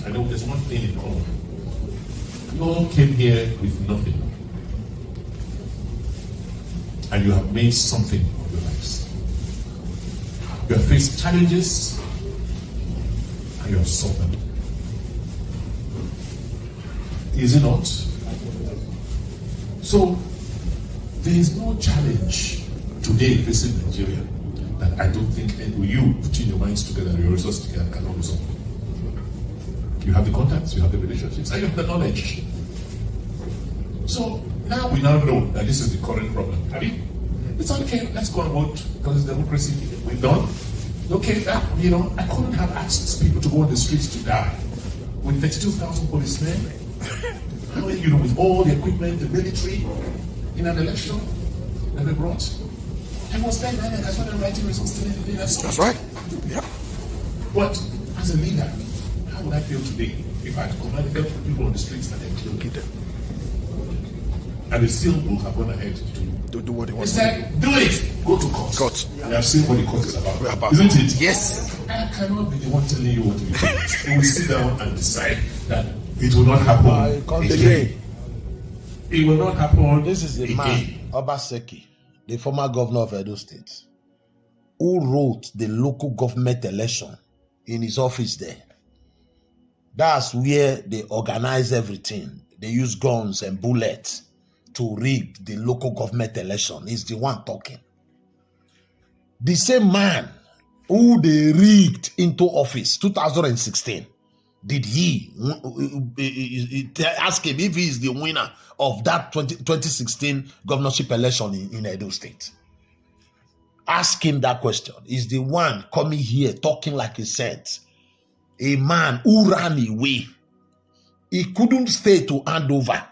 I know there's one thing in common. You all came here with nothing. And you have made something of your lives. You have faced challenges and you have solved them. Is it not? So, there is no challenge today facing Nigeria that I don't think you putting your minds together and your resources together cannot resolve. You have the contacts, you have the relationships, and you have the knowledge. So now we now know that this is the current problem. Have you? It's okay, let's go and vote because it's democracy. We're done. Okay, I couldn't have asked people to go on the streets to die with 32,000 policemen. With all the equipment, the military, in an election that we brought. I was there, man, and I started writing results to the That's right. Yeah. But as a leader, how would I feel today if I had to command people on the streets and then kill them? And they still will have gone ahead to do what they want. It's like, do it! Go to court. And I've seen what the court is about. Isn't it? Yes. I cannot be the one telling you what to do. We will sit down and decide that it will not happen again. It will not happen. This is the man, Obaseki, the former governor of Edo State, who wrote the local government election in his office there. That's where they organize everything. They use guns and bullets to rig the local government election. He's the one talking. The same man who they rigged into office 2016, did he ask him if he is the winner of that 2016 governorship election in Edo State? Ask him that question. Is the one coming here talking like he said, a man who ran away. He couldn't stay to hand over.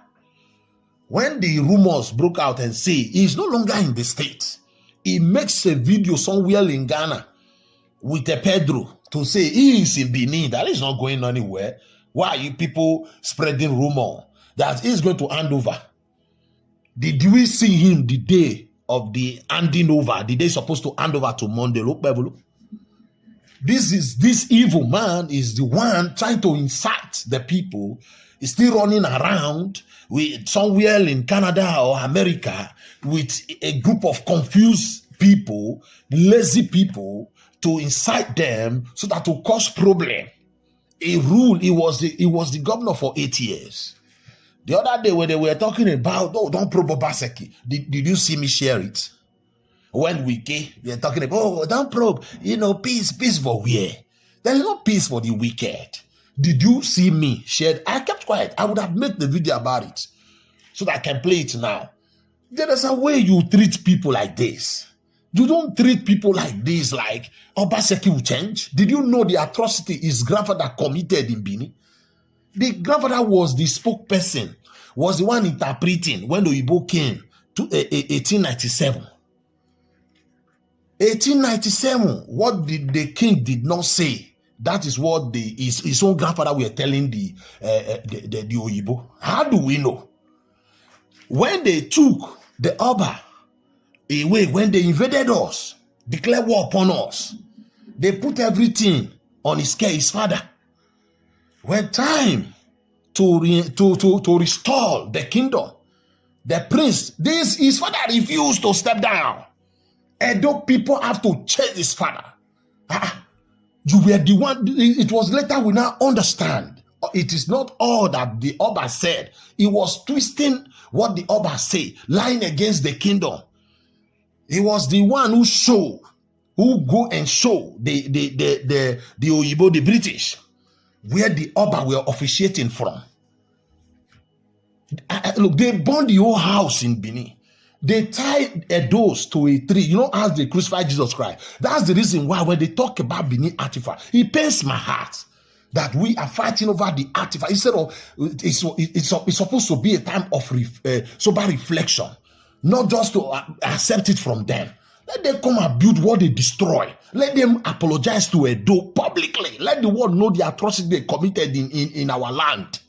When the rumors broke out and say he's no longer in the state, he makes a video somewhere in Ghana with a Pedro to say he is in Benin, that is not going anywhere. Why are you people spreading rumor that he's going to hand over? Did we see him the day of the handing over? The day supposed to hand over to Monday? Look, this evil man is the one trying to incite the people. He's still running around with somewhere in Canada or America with a group of confused people, lazy people, to incite them so that to cause problem. A rule. He was the governor for 8 years. The other day when they were talking about, don't probe Obaseki. Did you see me share it? When we came, they're talking about, don't probe, peace for where? There is no peace for the wicked. Did you see me share? I kept quiet. I would have made the video about it so that I can play it now. There is a way you treat people like this. You don't treat people like this, like Obaseki will change. Did you know the atrocity his grandfather committed in Benin? The grandfather was the spokesperson, was the one interpreting when the Igbo came to 1897. 1897, what the king did not say, that is what his own grandfather were telling the Oyibo. How do we know? When they took the Oba away, when they invaded us, declared war upon us, they put everything on his father. When time to restore the kingdom, the prince, his father refused to step down. Edo people have to chase his father. You were the one. It was later we now understand. It is not all that the Oba said. He was twisting what the Oba said, lying against the kingdom. He was the one who go and show the Oyibo, the British, where the Oba were officiating from. Look, they burned the whole house in Benin. They tied a dose to a tree, as they crucified Jesus Christ. That's the reason why when they talk about Benin artifact, it pains my heart that we are fighting over the artifact. Instead of, it's supposed to be a time of sober reflection, not just to accept it from them. Let them come and build what they destroy. Let them apologize to Edo publicly. Let the world know the atrocity they committed in our land.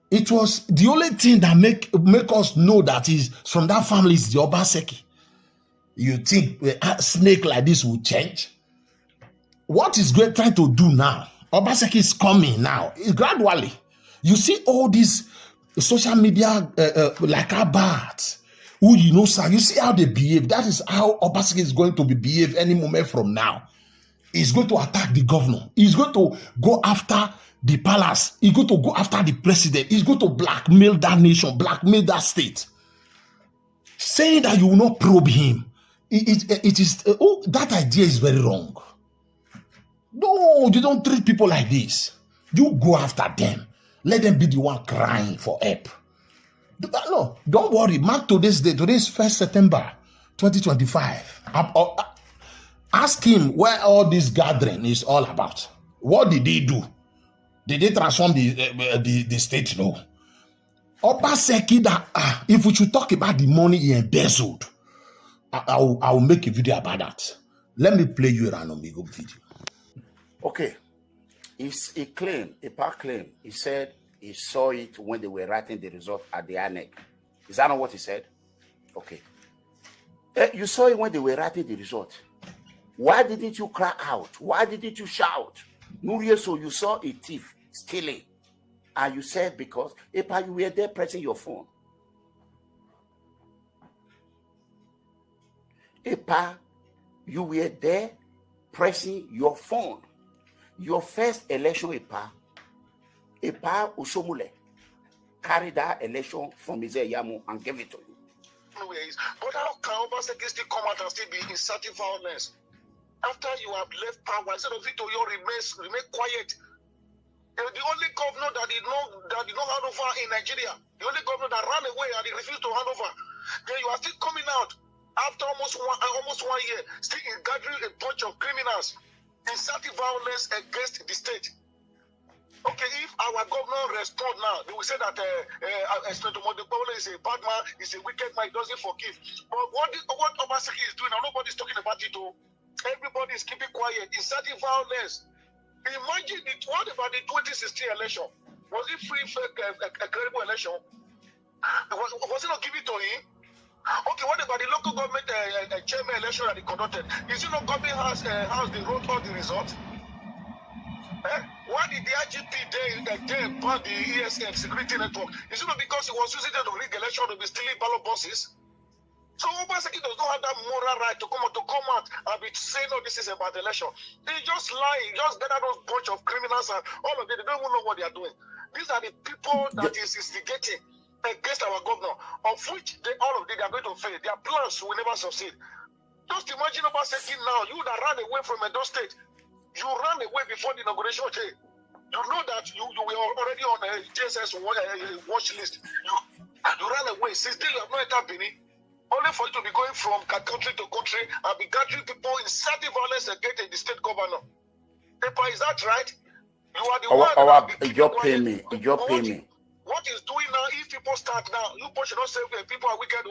It was the only thing that make us know that is from that family is the Obaseki. You think a snake like this will change? What is great trying to do now Obaseki is coming now. Gradually. You see all these social media like our bats who sir, you see how they behave. That is how Obaseki is going to behave any moment from now. He's going to attack the governor. He's going to go after the palace. He's going to go after the president. He's going to blackmail that nation, blackmail that state. Saying that you will not probe him. It is that idea is very wrong. No, you don't treat people like this. You go after them. Let them be the one crying for help. No, don't worry. Mark today's day. Today is 1st September 2025. Ask him where all this gathering is all about. What did they do? Did they transform the state? No. Obaseki, that if we should talk about the money he embezzled, I will make a video about that. Let me play you a random video. Okay. He claimed, a part claim, he said he saw it when they were writing the result at the INEC. Is that not what he said? Okay. You saw it when they were writing the result. Why didn't you cry out? Why didn't you shout? So you saw a thief stealing. And you said because Epa, you were there pressing your phone. Epa, you were there pressing your phone. Your first election, Epa Usomule carried that election from Yamu and gave it to you. But how can Obaseki still come out and still be inciting violence? After you have left power, instead of it to you remain quiet. The only governor that did not hand over in Nigeria, the only governor that ran away and he refused to hand over, then you are still coming out after almost one year, still gathering a bunch of criminals, inciting violence against the state. Okay, if our governor respond now, they will say that Inspector Modebolo is a bad man, he's a wicked man, he doesn't forgive. But what Obaseki is doing now, nobody's talking about it though. Everybody is keeping quiet, inciting violence. Imagine it. What about the 2016 election? Was it free, fair, a credible election? Was it not given to him? Okay, what about the local government chairman election that he conducted? Is it not government house they wrote all the results? Why did the IGP then ban the ESN security network? Is it not because he was using them to rig election to be stealing ballot boxes? So Obaseki does not have that moral right to come out and be saying, "Oh, this is about the election." They just lying, just gather those bunch of criminals and all of them. They don't even know what they are doing. These are the people that is instigating against our governor, of which all of them are going to fail. Their plans will never succeed. Just imagine Obaseki now. You that ran away from Edo State, you ran away before the inauguration day. You know that you were already on a JSS watch list. You ran away. Since then, you have not entered Benin. Only for you to be going from country to country and be gathering people inciting violence against the state governor. Epa, is that right? You are the one you pay me. What is doing now, if people start now, you should not say people are wicked,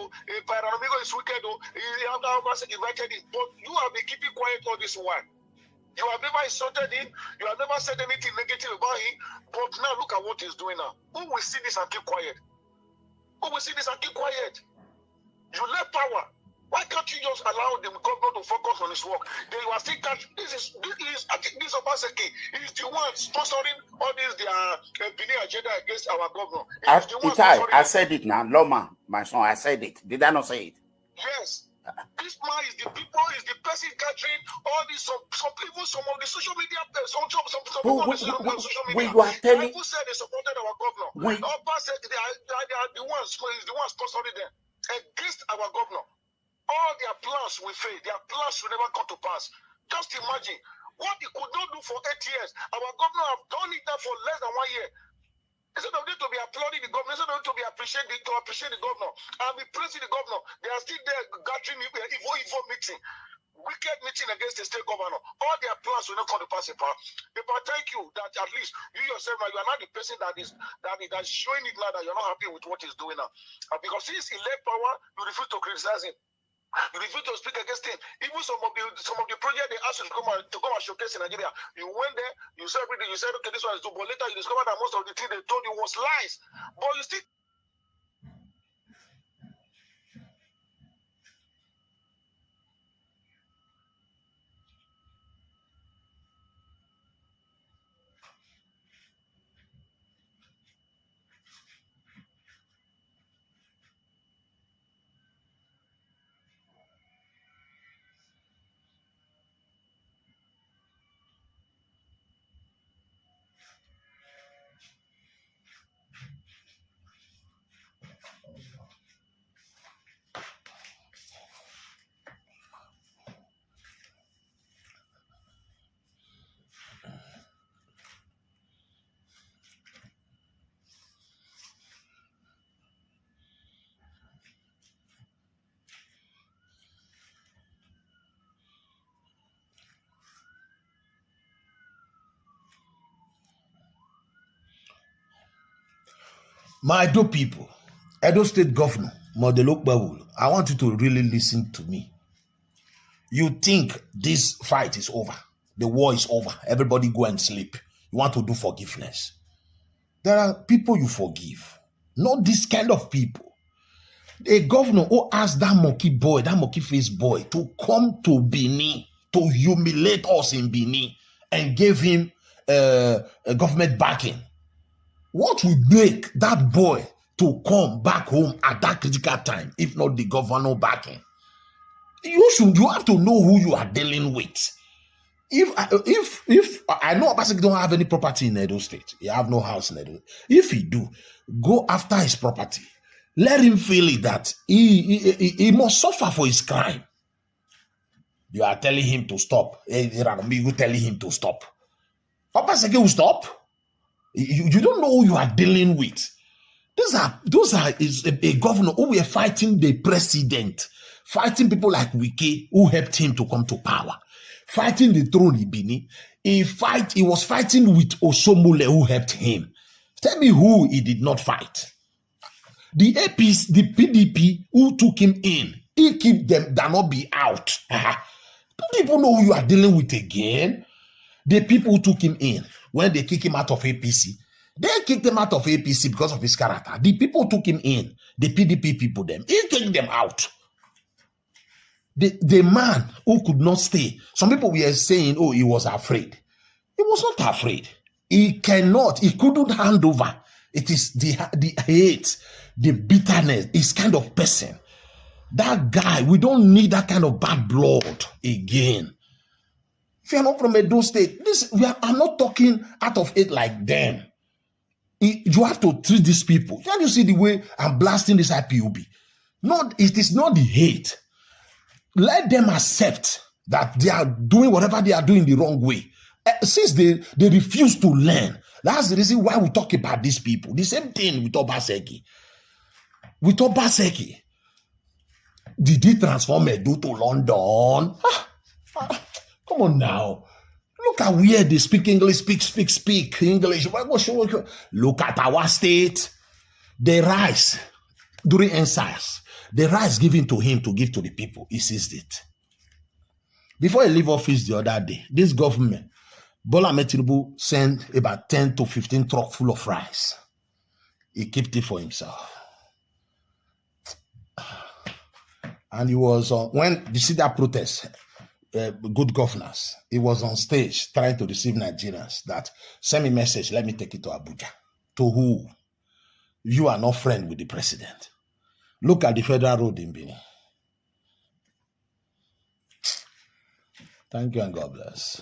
Paranamigo is wicked, you have now invited it, but you have been keeping quiet all this while. You have never insulted him, you have never said anything negative about him, but now look at what he's doing now. Who will see this and keep quiet? Who will see this and keep quiet? You left power. Why can't you just allow the government to focus on his work? Then you are still this Obaseki. He's the one sponsoring all this Benin agenda against our governor. I said it now, Loma, my son. I said it. Did I not say it? Yes. This man is the person gathering all these some of the social media people on the social media. You are telling who said they supported our governor. Obaseki, they are the ones sponsoring them against our governor. All their plans will fail. Their plans will never come to pass. Just imagine what he could not do for 8 years. Our governor have done it now for less than 1 year. Instead of them to be applauding the governor, instead of them to be appreciate the governor and be praising the governor, they are still there gathering evil meeting, wicked meeting against the state governor. All their plans will not come to pass. But thank you that at least you yourself now, you are not the person that is showing it now that you're not happy with what he's doing now. Because since he left power, you refuse to criticize him. You refuse to speak against him. Even some of the projects they asked you to come and showcase in Nigeria. You went there, you said everything, you said okay, this one is good, but later you discovered that most of the things they told you was lies. But you still My Edo people, Edo State Governor, Modelo Babul, I want you to really listen to me. You think this fight is over. The war is over. Everybody go and sleep. You want to do forgiveness. There are people you forgive. Not this kind of people. A governor who asked that monkey boy, that monkey face boy, to come to Benin, to humiliate us in Benin, and gave him a government backing. What would make that boy to come back home at that critical time, if not the governor backing? You have to know who you are dealing with. If I know Obaseki don't have any property in Edo State, he have no house in Edo. If he do, go after his property. Let him feel it that he must suffer for his crime. You are telling him to stop. You telling him to stop. Obaseki will stop. You don't know who you are dealing with. Those are a governor who were fighting the president, fighting people like Wike who helped him to come to power, fighting the throne in Benin. He was fighting with Osomole who helped him. Tell me who he did not fight. The APs, the PDP who took him in, he keep them that not be out. Don't people know who you are dealing with again? The people who took him in, when they kick him out of APC, they kicked him out of APC because of his character. The people who took him in, the PDP people, he kicked them out. The man who could not stay, some people were saying, oh, he was afraid. He was not afraid. He couldn't hand over. It is the hate, the bitterness, his kind of person. That guy, we don't need that kind of bad blood again. If you are not from Edo State, I'm not talking out of it like them. You have to treat these people. Can't you see the way I'm blasting this IPOB? It is not the hate. Let them accept that they are doing whatever they are doing the wrong way. Since they refuse to learn, that's the reason why we talk about these people. The same thing with Obaseki. With Obaseki, did he transform Edo to London? Come on now. Look at where they speak English, speak English. Look at our state. The rice during NSAS, the rice given to him to give to the people, he seized it. Before he leave office the other day, this government, Bola Ahmed Tinubu sent about 10 to 15 truck full of rice. He kept it for himself. And he was when you see that protest, good governance, he was on stage trying to deceive Nigerians that send me message, let me take it to Abuja. To who? You are not friend with the president. Look at the federal road in Benin. Thank you and God bless.